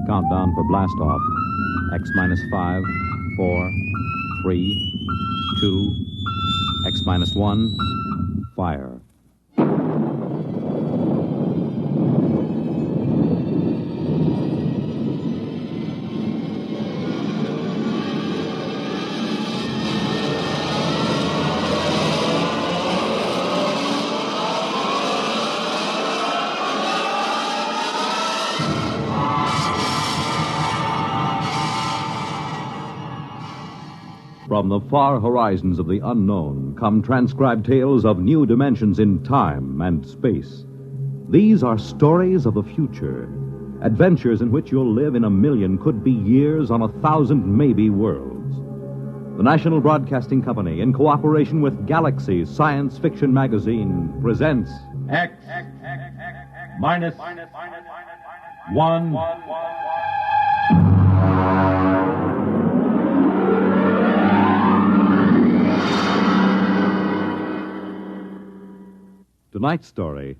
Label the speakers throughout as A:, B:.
A: Countdown for blast off. X minus 5, 4, 3, 2, X minus 1, fire. From the far horizons of the unknown come transcribed tales of new dimensions in time and space. These are stories of the future, adventures in which you'll live in a million, could be years, on 1,000 maybe worlds. The National Broadcasting Company, in cooperation with Galaxy Science Fiction Magazine, presents
B: X minus 1.
A: Tonight's story,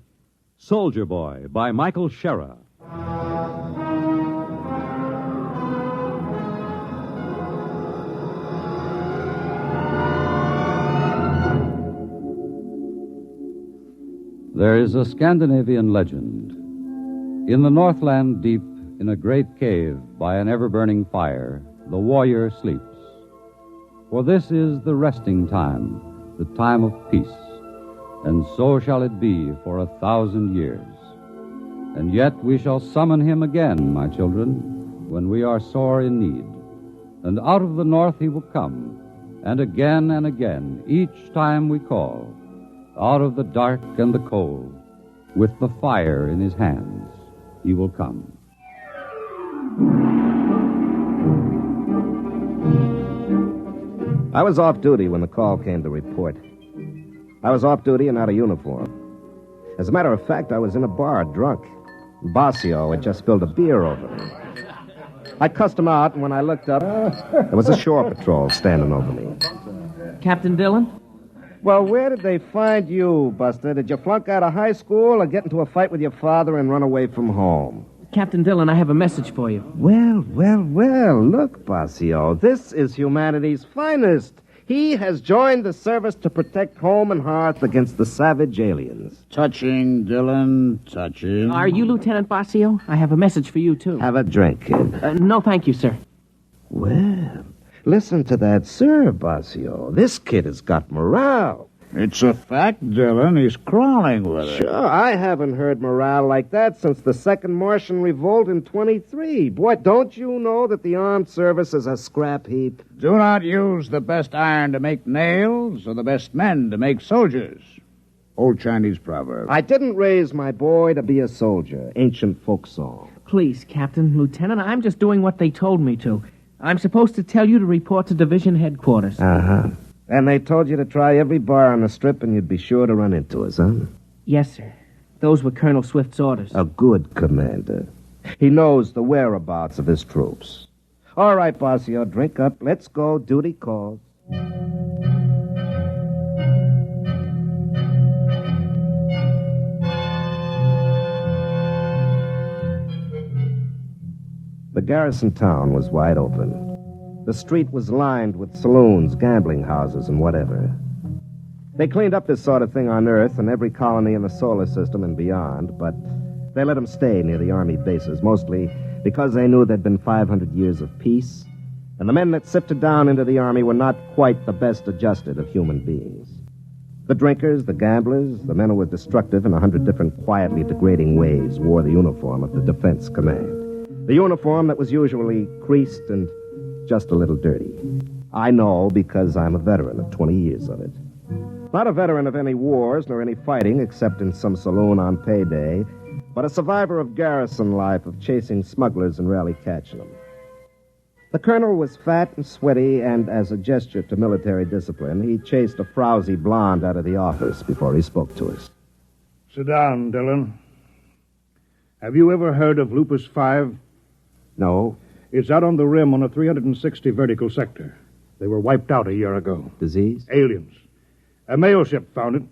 A: Soldier Boy, by Michael Shera.
C: There is a Scandinavian legend. In the Northland deep, in a great cave by an ever-burning fire, the warrior sleeps. For this is the resting time, the time of peace. And so shall it be for 1,000 years. And yet we shall summon him again, my children, when we are sore in need. And out of the north he will come, and again, each time we call, out of the dark and the cold, with the fire in his hands, he will come.
D: I was off duty when the call came to report. I was off duty and out of uniform. As a matter of fact, I was in a bar, drunk. Basio had just spilled a beer over me. I cussed him out, and when I looked up, there was a shore patrol standing over me.
E: Captain Dillon?
D: Well, where did they find you, Buster? Did you flunk out of high school or get into a fight with your father and run away from home?
E: Captain Dillon, I have a message for you.
D: Well. Look, Basio, this is humanity's finest. He has joined the service to protect home and hearth against the savage aliens.
F: Touching, Dillon, touching.
E: Are you Lieutenant Basio? I have a message for you, too.
D: Have a drink, kid.
E: No, thank you, sir.
D: Well, listen to that, sir, Basio. This kid has got morale.
F: It's a fact, Dillon. He's crawling with it.
D: Sure, I haven't heard morale like that since the Second Martian Revolt in 23. Boy, don't you know that the armed service is a scrap heap?
F: Do not use the best iron to make nails or the best men to make soldiers. Old Chinese proverb.
D: I didn't raise my boy to be a soldier. Ancient folk song.
E: Please, Captain, Lieutenant, I'm just doing what they told me to. I'm supposed to tell you to report to division headquarters.
D: Uh-huh. And they told you to try every bar on the strip and you'd be sure to run into us, huh?
E: Yes, sir. Those were Colonel Swift's orders.
D: A good commander. He knows the whereabouts of his troops. All right, Basio, drink up. Let's go. Duty calls. The garrison town was wide open. The street was lined with saloons, gambling houses, and whatever. They cleaned up this sort of thing on Earth and every colony in the solar system and beyond, but they let them stay near the Army bases, mostly because they knew there'd been 500 years of peace, and the men that sifted down into the Army were not quite the best adjusted of human beings. The drinkers, the gamblers, the men who were destructive in 100 different quietly degrading ways wore the uniform of the Defense Command. The uniform that was usually creased and just a little dirty. I know because I'm a veteran of 20 years of it. Not a veteran of any wars nor any fighting except in some saloon on payday, but a survivor of garrison life, of chasing smugglers and rarely catching them. The colonel was fat and sweaty, and as a gesture to military discipline, he chased a frowsy blonde out of the office before he spoke to us.
F: Sit down, Dillon. Have you ever heard of Lupus 5?
D: No.
F: It's out on the rim on a 360 vertical sector. They were wiped out a year ago.
D: Disease?
F: Aliens. A mail ship found it.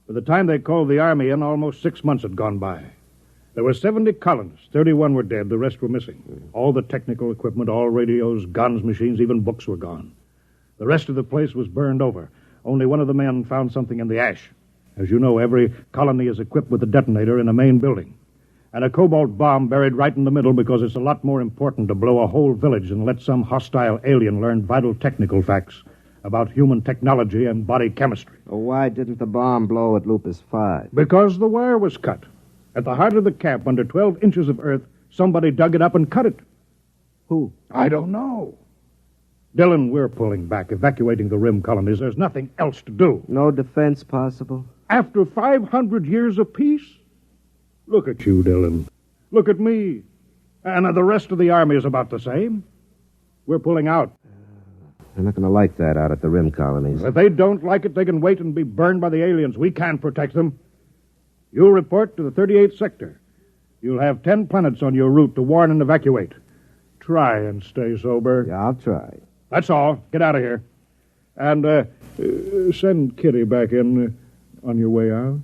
F: By the time they called the Army in, almost 6 months had gone by.
B: There were 70 colonists. 31 were dead. The rest were missing. All the technical equipment, all radios, guns, machines, even books were gone. The rest of the place was burned over. Only one of the men found something in the ash. As you know, every colony is equipped with a detonator in a main building. And a cobalt bomb buried right in the middle because it's a lot more important to blow a whole village than let some hostile alien learn vital technical facts about human technology and body chemistry.
D: Well, why didn't the bomb blow at Lupus 5?
B: Because the wire was cut. At the heart of the camp, under 12 inches of earth, somebody dug it up and cut it.
D: Who?
B: I don't know. Dillon, we're pulling back, evacuating the rim colonies. There's nothing else to do.
D: No defense possible?
B: After 500 years of peace? Look at you, Dillon. Look at me. And the rest of the army is about the same. We're pulling out.
D: They're not going to like that out at the rim colonies.
B: If they don't like it, they can wait and be burned by the aliens. We can't protect them. You'll report to the 38th sector. You'll have 10 planets on your route to warn and evacuate. Try and stay sober.
D: Yeah, I'll try.
B: That's all. Get out of here. And send Kitty back in on your way out.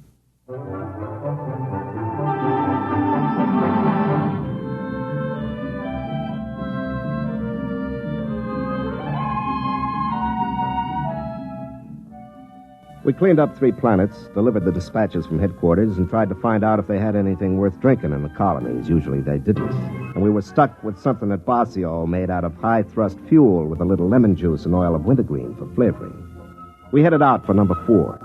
D: We cleaned up 3 planets, delivered the dispatches from headquarters, and tried to find out if they had anything worth drinking in the colonies. Usually they didn't. And we were stuck with something at Basio made out of high-thrust fuel with a little lemon juice and oil of wintergreen for flavoring. We headed out for number 4.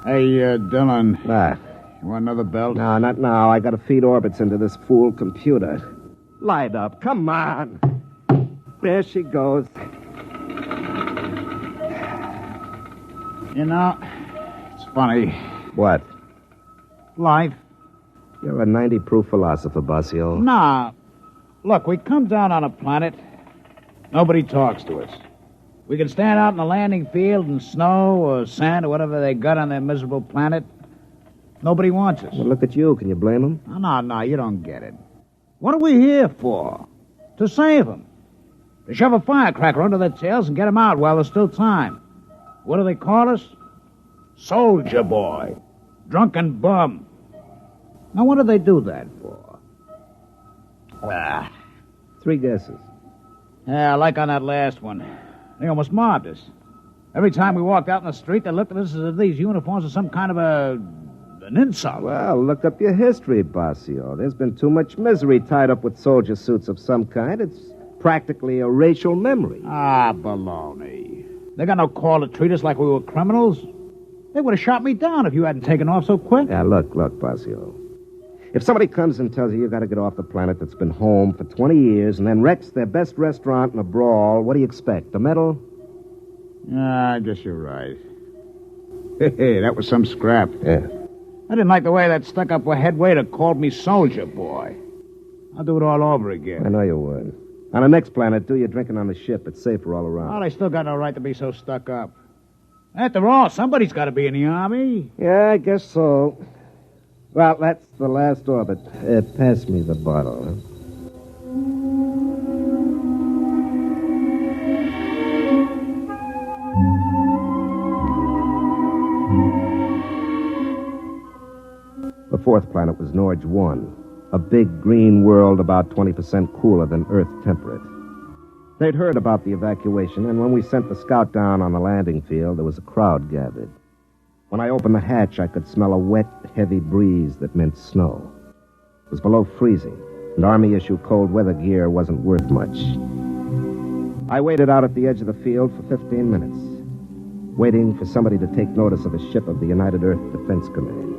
F: Hey, Dillon.
D: Ah,
F: You want another belt?
D: no, not now. I got to feed orbits into this fool computer. Light up. Come on. There she goes.
F: You know, it's funny.
D: What?
F: Life.
D: You're a 90-proof philosopher, Basio.
F: Nah. Look, we come down on a planet. Nobody talks to us. We can stand out in the landing field in snow or sand or whatever they got on their miserable planet. Nobody wants us.
D: Well, look at you. Can you blame them?
F: No, you don't get it. What are we here for? To save them. To shove a firecracker under their tails and get them out while there's still time. What do they call us? Soldier boy. Drunken bum. Now, what do they do that for?
D: 3 guesses.
F: Yeah, like on that last one. They almost mobbed us. Every time we walked out in the street, they looked at us as if these uniforms were some kind of an insult.
D: Well, look up your history, Basio. There's been too much misery tied up with soldier suits of some kind. It's practically a racial memory.
F: Ah, baloney. They got no call to treat us like we were criminals. They would have shot me down if you hadn't taken off so quick.
D: Yeah, look, Basio. If somebody comes and tells you got to get off the planet that's been home for 20 years and then wrecks their best restaurant in a brawl, what do you expect? A medal?
F: I guess you're right. Hey, that was some scrap.
D: Yeah.
F: I didn't like the way that stuck-up head waiter called me soldier boy. I'll do it all over again.
D: I know you would. On the next planet, do your drinking on the ship. It's safer all around.
F: Oh, they still got no right to be so stuck up. After all, somebody's got to be in the army.
D: Yeah, I guess so. Well, that's the last orbit. Pass me the bottle. Huh? The 4th planet was Norge 1, a big green world about 20% cooler than Earth temperate. They'd heard about the evacuation, and when we sent the scout down on the landing field, there was a crowd gathered. When I opened the hatch, I could smell a wet, heavy breeze that meant snow. It was below freezing, and Army-issue cold weather gear wasn't worth much. I waited out at the edge of the field for 15 minutes, waiting for somebody to take notice of a ship of the United Earth Defense Command.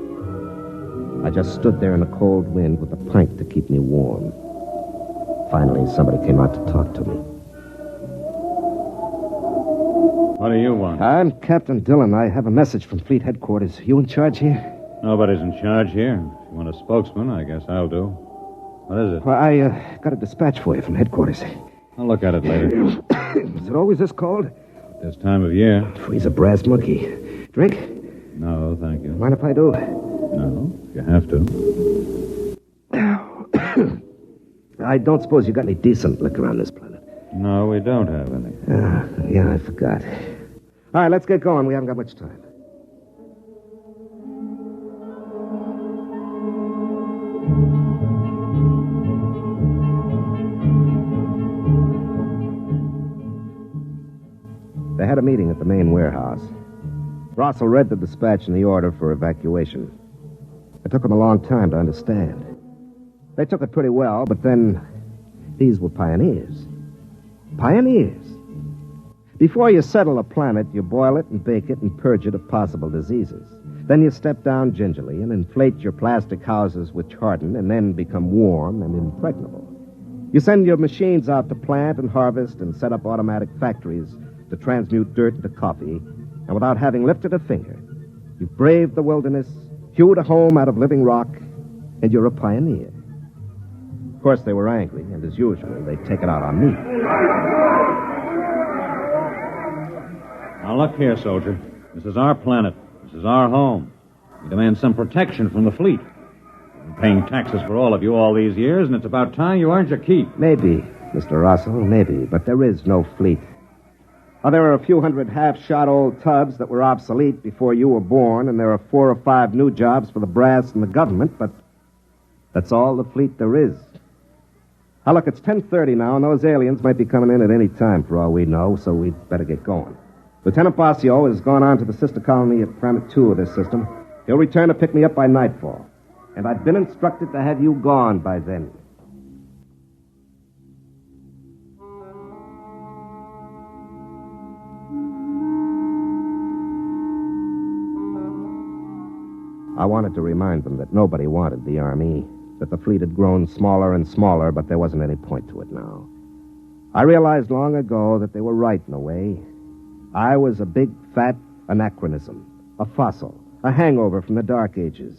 D: I just stood there in the cold wind with a pint to keep me warm. Finally, somebody came out to talk to me.
G: What do you want?
D: I'm Captain Dillon. I have a message from Fleet Headquarters. You in charge here?
G: Nobody's in charge here. If you want a spokesman, I guess I'll do. What is it?
D: Well, I got a dispatch for you from headquarters.
G: I'll look at it later.
D: Is it always this cold?
G: This time of year.
D: Freeze a brass monkey. Drink?
G: No, thank you.
D: Mind if I do?
G: No, if you have to.
D: I don't suppose you got any decent liquor on this planet.
G: No, we don't have any.
D: Yeah, I forgot. All right, let's get going. We haven't got much time. They had a meeting at the main warehouse. Russell read the dispatch and the order for evacuation. It took them a long time to understand. They took it pretty well, but then these were pioneers. Pioneers. Before you settle a planet, you boil it and bake it and purge it of possible diseases. Then you step down gingerly and inflate your plastic houses which harden and then become warm and impregnable. You send your machines out to plant and harvest and set up automatic factories to transmute dirt into coffee, and without having lifted a finger, you've braved the wilderness, hewed a home out of living rock, and you're a pioneer. Of course, they were angry, and as usual, they'd take it out on me.
G: Now, look here, soldier. This is our planet. This is our home. We demand some protection from the fleet. I've been paying taxes for all of you all these years, and it's about time you earned your keep.
D: Maybe, Mr. Russell, maybe, but there is no fleet. Now, there are a few hundred half-shot old tubs that were obsolete before you were born, and there are 4 or 5 new jobs for the brass and the government, but that's all the fleet there is. Now, look, it's 10:30 now, and those aliens might be coming in at any time for all we know, so we'd better get going. Lieutenant Basio has gone on to the sister colony at Planet 2 of this system. He'll return to pick me up by nightfall. And I've been instructed to have you gone by then. I wanted to remind them that nobody wanted the Army, that the fleet had grown smaller and smaller, but there wasn't any point to it now. I realized long ago that they were right in a way. I was a big, fat anachronism, a fossil, a hangover from the Dark Ages.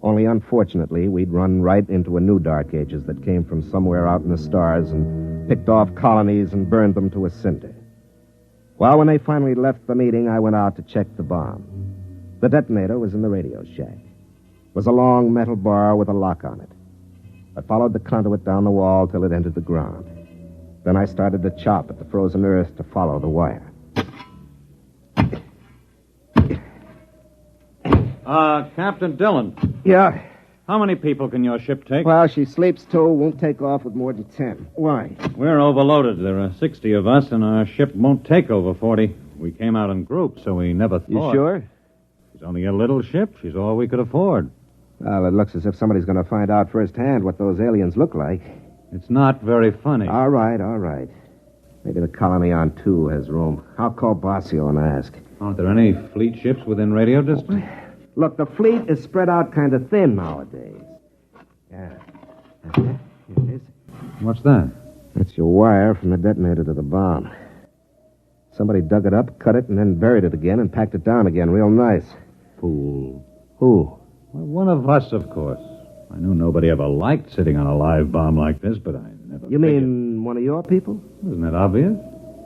D: Only, unfortunately, we'd run right into a new Dark Ages that came from somewhere out in the stars and picked off colonies and burned them to a cinder. Well, when they finally left the meeting, I went out to check the bomb. The detonator was in the radio shack. It was a long metal bar with a lock on it. I followed the conduit down the wall till it entered the ground. Then I started to chop at the frozen earth to follow the wire.
G: Captain Dillon.
D: Yeah.
G: How many people can your ship take?
D: Well, she sleeps too, won't take off with more than 10. Why?
G: We're overloaded. There are 60 of us, and our ship won't take over 40. We came out in groups, so we never thought.
D: You sure?
G: She's only a little ship. She's all we could afford.
D: Well, it looks as if somebody's going to find out firsthand what those aliens look like.
G: It's not very funny.
D: All right. Maybe the colony on 2 has room. I'll call Basio and ask.
G: Aren't there any fleet ships within radio distance?
D: Look, the fleet is spread out kind of thin nowadays. Yeah. Here it is.
G: What's that?
D: That's your wire from the detonator to the bomb. Somebody dug it up, cut it, and then buried it again and packed it down again real nice.
G: Fool.
D: Who?
G: Well, one of us, of course. I knew nobody ever liked sitting on a live bomb like this, but I never
D: You
G: figured...
D: mean one of your people?
G: Isn't that obvious?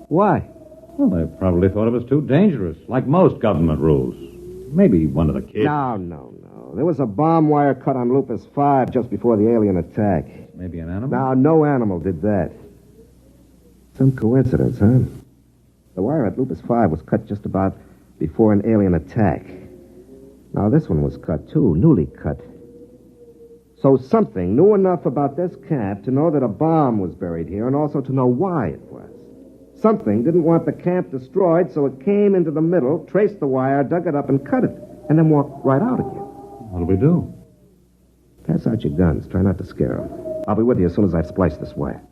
D: Why?
G: Well, they probably thought it was too dangerous, like most government rules. Maybe one of the kids.
D: No. There was a bomb wire cut on Lupus 5 just before the alien attack.
G: Maybe an animal?
D: Now, no animal did that. Some coincidence, huh? The wire at Lupus 5 was cut just about before an alien attack. Now, this one was cut, too, newly cut. So something knew enough about this camp to know that a bomb was buried here and also to know why it was. Something didn't want the camp destroyed, so it came into the middle, traced the wire, dug it up, and cut it, and then walked right out again.
G: What'll we do?
D: Pass out your guns. Try not to scare them. I'll be with you as soon as I've spliced this wire.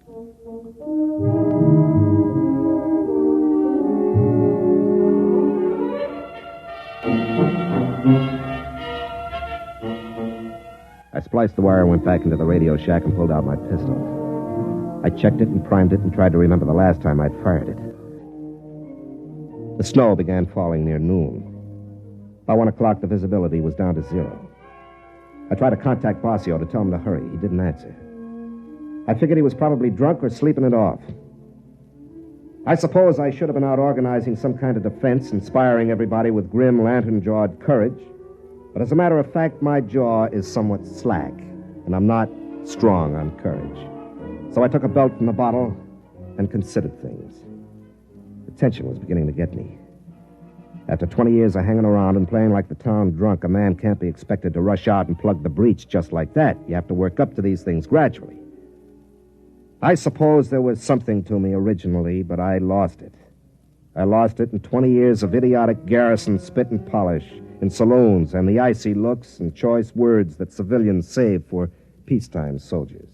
D: I spliced the wire, went back into the radio shack, and pulled out my pistol. I checked it and primed it and tried to remember the last time I'd fired it. The snow began falling near noon. By 1 o'clock, the visibility was down to 0. I tried to contact Basio to tell him to hurry. He didn't answer. I figured he was probably drunk or sleeping it off. I suppose I should have been out organizing some kind of defense, inspiring everybody with grim, lantern-jawed courage. But as a matter of fact, my jaw is somewhat slack, and I'm not strong on courage. So I took a belt from the bottle and considered things. The tension was beginning to get me. After 20 years of hanging around and playing like the town drunk, a man can't be expected to rush out and plug the breach just like that. You have to work up to these things gradually. I suppose there was something to me originally, but I lost it. I lost it in 20 years of idiotic garrison spit and polish in saloons and the icy looks and choice words that civilians save for peacetime soldiers.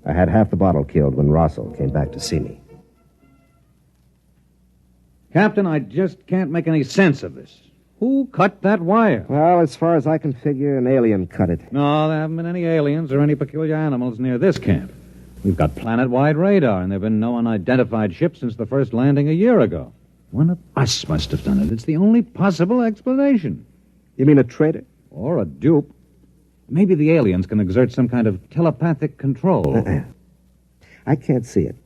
D: I had half the bottle killed when Russell came back to see me.
G: Captain, I just can't make any sense of this. Who cut that wire?
D: Well, as far as I can figure, an alien cut it.
G: No, there haven't been any aliens or any peculiar animals near this camp. We've got planet-wide radar, and there have been no unidentified ships since the first landing a year ago. One of us must have done it. It's the only possible explanation.
D: You mean a traitor?
G: Or a dupe. Maybe the aliens can exert some kind of telepathic control.
D: I can't see it.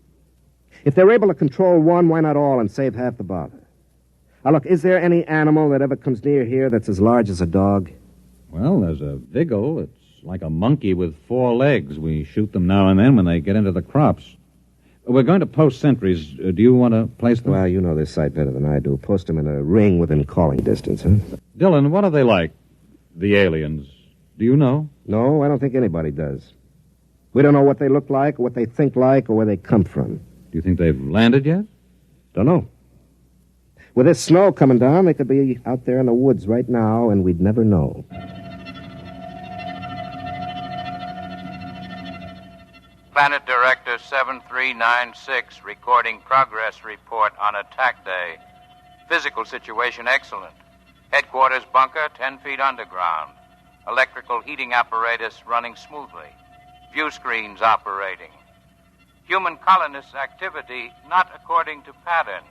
D: If they're able to control one, why not all and save half the bother? Now, look, is there any animal that ever comes near here that's as large as a dog?
G: Well, there's a vigil. It's like a monkey with 4 legs. We shoot them now and then when they get into the crops. We're going to post sentries. Do you want to place them?
D: Well, you know this site better than I do. Post them in a ring within calling distance, huh?
G: Dylan, what are they like? The aliens. Do you know?
D: No, I don't think anybody does. We don't know what they look like, or what they think like, or where they come from.
G: Do you think they've landed yet?
D: Don't know. With this snow coming down, they could be out there in the woods right now, and we'd never know.
H: Planet Director 7396 recording progress report on attack day. Physical situation excellent. Headquarters bunker 10 feet underground. Electrical heating apparatus running smoothly. View screens operating. Human colonists' activity not according to pattern.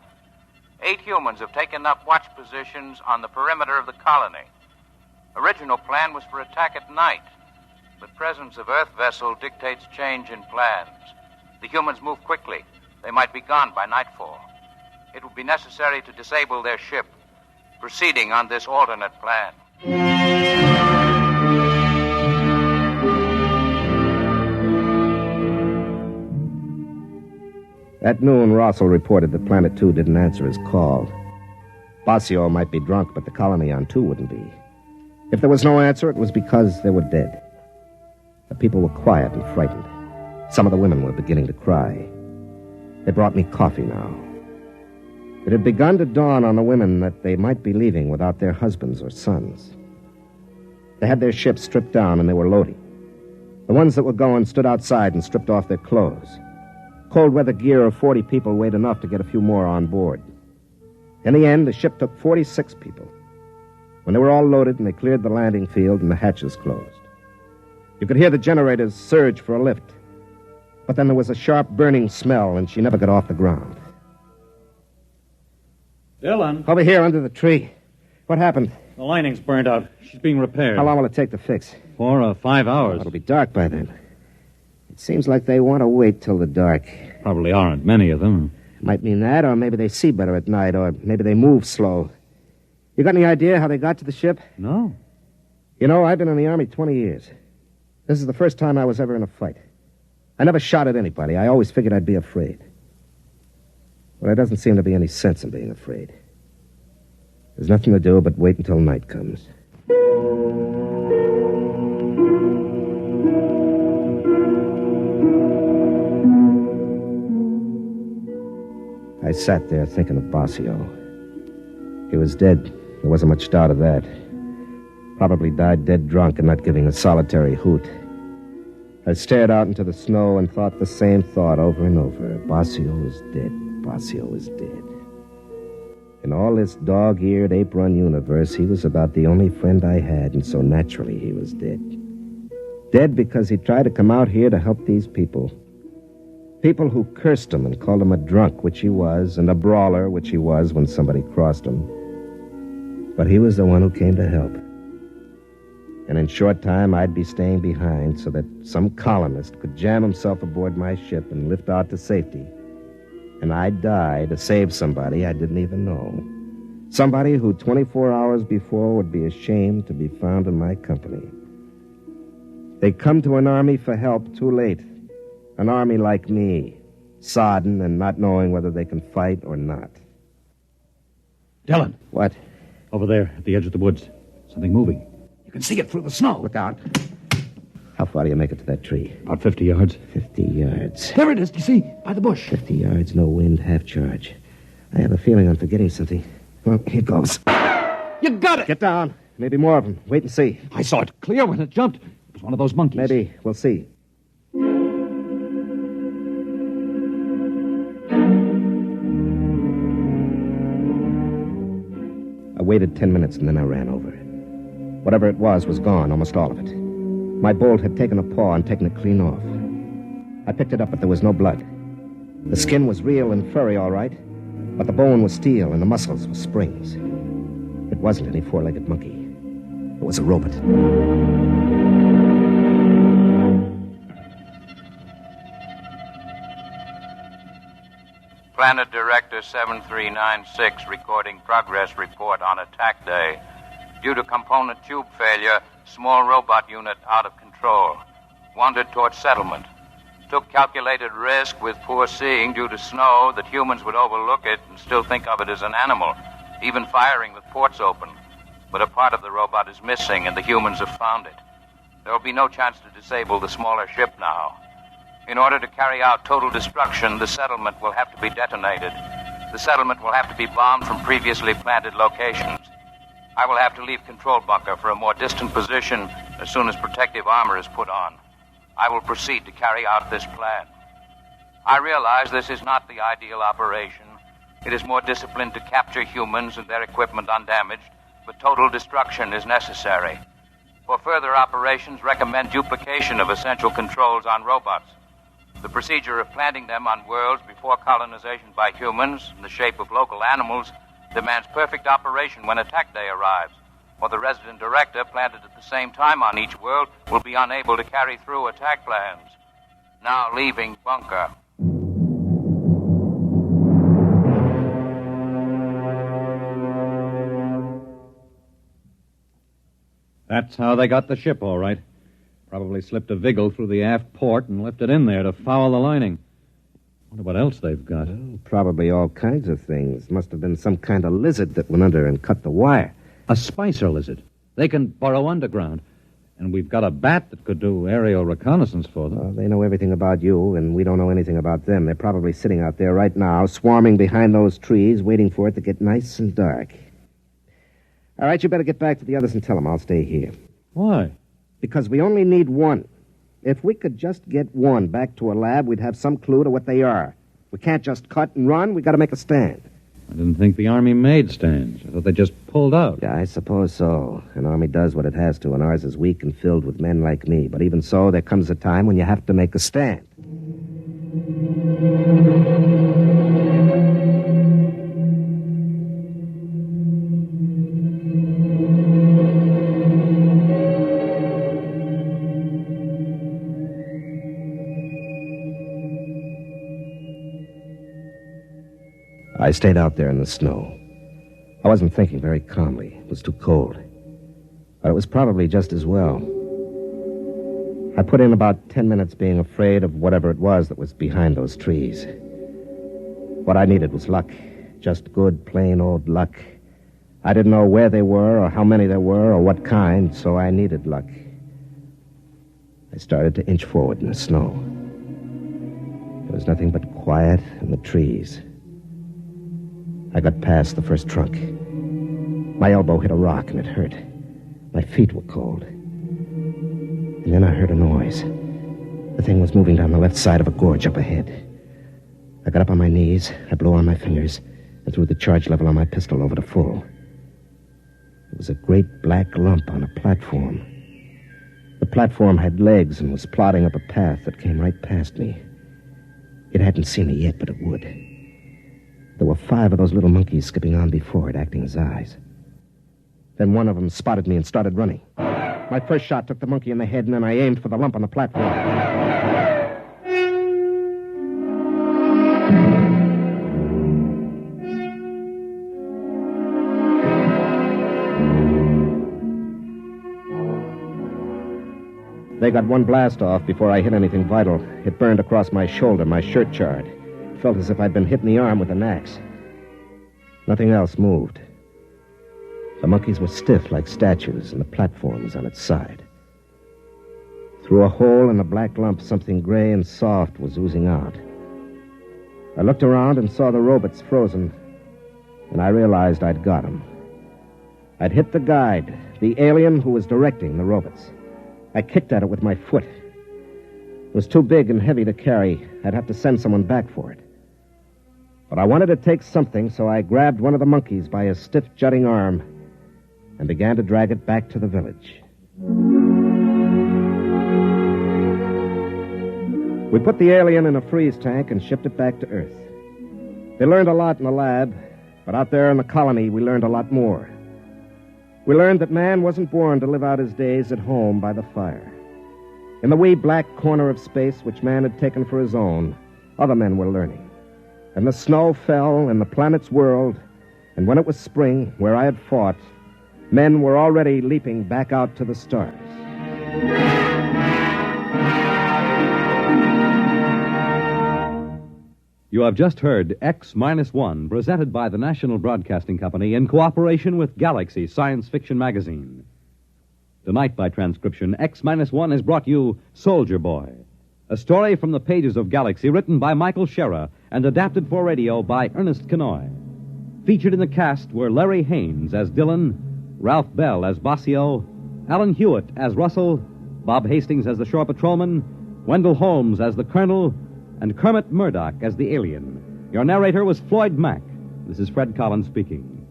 H: 8 humans have taken up watch positions on the perimeter of the colony. Original plan was for attack at night, but presence of Earth vessel dictates change in plans. The humans move quickly. They might be gone by nightfall. It will be necessary to disable their ship, proceeding on this alternate plan.
D: At noon, Russell reported that Planet 2 didn't answer his call. Basio might be drunk, but the colony on 2 wouldn't be. If there was no answer, it was because they were dead. The people were quiet and frightened. Some of the women were beginning to cry. They brought me coffee now. It had begun to dawn on the women that they might be leaving without their husbands or sons. They had their ships stripped down and they were loading. The ones that were going stood outside and stripped off their clothes. Cold weather gear of 40 people weighed enough to get a few more on board. In the end, the ship took 46 people. When they were all loaded and they cleared the landing field and the hatches closed. You could hear the generators surge for a lift. But then there was a sharp burning smell and she never got off the ground.
G: Dylan?
D: Over here under the tree. What happened?
G: The lining's burned out. She's being repaired.
D: How long will it take to fix?
G: 4 or 5 hours.
D: It'll be dark by then. It seems like they want to wait till the dark.
G: Probably aren't many of them.
D: Might mean that, or maybe they see better at night, or maybe they move slow. You got any idea how they got to the ship?
G: No.
D: You know, I've been in the Army 20 years. This is the first time I was ever in a fight. I never shot at anybody. I always figured I'd be afraid. Well, there doesn't seem to be any sense in being afraid. There's nothing to do but wait until night comes. I sat there thinking of Basio. He was dead. There wasn't much doubt of that. Probably died dead drunk and not giving a solitary hoot. I stared out into the snow and thought the same thought over and over. Basio is dead. Basio is dead. In all this dog-eared, ape-run universe, he was about the only friend I had, and so naturally he was dead. Dead because he tried to come out here to help these people. People who cursed him and called him a drunk, which he was, and a brawler, which he was when somebody crossed him. But he was the one who came to help. And in short time, I'd be staying behind so that some colonist could jam himself aboard my ship and lift out to safety. And I'd die to save somebody I didn't even know. Somebody who 24 hours before would be ashamed to be found in my company. They come to an army for help too late. An army like me, sodden and not knowing whether they can fight or not.
G: Dylan.
D: What?
G: Over there, at the edge of the woods. Something moving.
F: You can see it through the snow.
D: Look out. How far do you make it to that tree?
G: About 50 yards.
D: 50 yards.
F: There it is, do you see? By the bush.
D: 50 yards, no wind, half charge. I have a feeling I'm forgetting something. Well, here goes.
G: You got it!
D: Get down. Maybe more of them. Wait and see.
G: I saw it clear when it jumped. It was one of those monkeys.
D: Maybe. We'll see. I waited 10 minutes and then I ran over. Whatever it was gone, almost all of it. My bolt had taken a paw and taken it clean off. I picked it up, but there was no blood. The skin was real and furry, all right, but the bone was steel and the muscles were springs. It wasn't any four-legged monkey. It was a robot.
H: Planet Director 7396 recording progress report on attack day. Due to component tube failure, small robot unit out of control. Wandered towards settlement. Took calculated risk with poor seeing due to snow that humans would overlook it and still think of it as an animal, even firing with ports open. But a part of the robot is missing and the humans have found it. There will be no chance to disable the smaller ship now. In order to carry out total destruction, the settlement will have to be detonated. The settlement will have to be bombed from previously planted locations. I will have to leave control bunker for a more distant position as soon as protective armor is put on. I will proceed to carry out this plan. I realize this is not the ideal operation. It is more disciplined to capture humans and their equipment undamaged, but total destruction is necessary. For further operations, recommend duplication of essential controls on robots. The procedure of planting them on worlds before colonization by humans in the shape of local animals demands perfect operation when attack day arrives, or the resident director planted at the same time on each world will be unable to carry through attack plans. Now leaving bunker.
G: That's how they got the ship, all right. Probably slipped a Vigil through the aft port and left it in there to foul the lining. Wonder what else they've got.
D: Well, probably all kinds of things. Must have been some kind of lizard that went under and cut the wire.
G: A spicer lizard. They can burrow underground. And we've got a bat that could do aerial reconnaissance for them.
D: Well, they know everything about you, and we don't know anything about them. They're probably sitting out there right now, swarming behind those trees, waiting for it to get nice and dark. All right, you better get back to the others and tell them I'll stay here.
G: Why?
D: Because we only need one. If we could just get one back to a lab, we'd have some clue to what they are. We can't just cut and run. We got to make a stand.
G: I didn't think the Army made stands. I thought they just pulled out.
D: Yeah, I suppose so. An army does what it has to, and ours is weak and filled with men like me. But even so, there comes a time when you have to make a stand. I stayed out there in the snow. I wasn't thinking very calmly. It was too cold. But it was probably just as well. I put in about 10 minutes being afraid of whatever it was that was behind those trees. What I needed was luck. Just good, plain old luck. I didn't know where they were or how many there were or what kind, so I needed luck. I started to inch forward in the snow. There was nothing but quiet and the trees. I got past the first trunk. My elbow hit a rock and it hurt. My feet were cold. And then I heard a noise. The thing was moving down the left side of a gorge up ahead. I got up on my knees, I blew on my fingers, and threw the charge level on my pistol over to full. It was a great black lump on a platform. The platform had legs and was plodding up a path that came right past me. It hadn't seen me yet, but it would. There were 5 of those little monkeys skipping on before it, acting as eyes. Then one of them spotted me and started running. My first shot took the monkey in the head, and then I aimed for the lump on the platform. They got one blast off before I hit anything vital. It burned across my shoulder, my shirt charred. It felt as if I'd been hit in the arm with an axe. Nothing else moved. The monkeys were stiff like statues, and the platform was on its side. Through a hole in the black lump, something gray and soft was oozing out. I looked around and saw the robots frozen, and I realized I'd got him. I'd hit the guide, the alien who was directing the robots. I kicked at it with my foot. It was too big and heavy to carry. I'd have to send someone back for it. But I wanted to take something, so I grabbed one of the monkeys by his stiff, jutting arm and began to drag it back to the village. We put the alien in a freeze tank and shipped it back to Earth. They learned a lot in the lab, but out there in the colony, we learned a lot more. We learned that man wasn't born to live out his days at home by the fire. In the wee black corner of space which man had taken for his own, other men were learning. And the snow fell in the planet's world, and when it was spring, where I had fought, men were already leaping back out to the stars.
A: You have just heard X-1, presented by the National Broadcasting Company in cooperation with Galaxy Science Fiction Magazine. Tonight, by transcription, X-1 has brought you Soldier Boy, a story from the pages of Galaxy written by Michael Scherer and adapted for radio by Ernest Kenoy. Featured in the cast were Larry Haynes as Dillon, Ralph Bell as Bossio, Alan Hewitt as Russell, Bob Hastings as the shore patrolman, Wendell Holmes as the colonel, and Kermit Murdoch as the alien. Your narrator was Floyd Mack. This is Fred Collins speaking.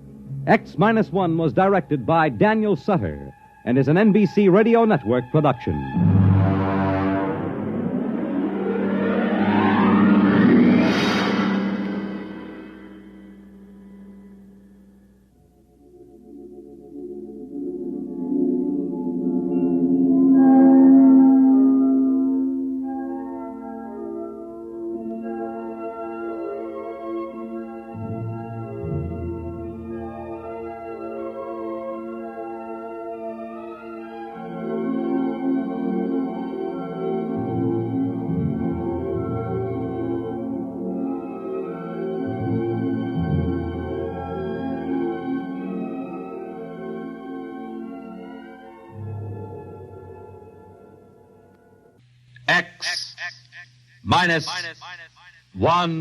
A: X-1 was directed by Daniel Sutter and is an NBC Radio Network production.
I: X minus 1.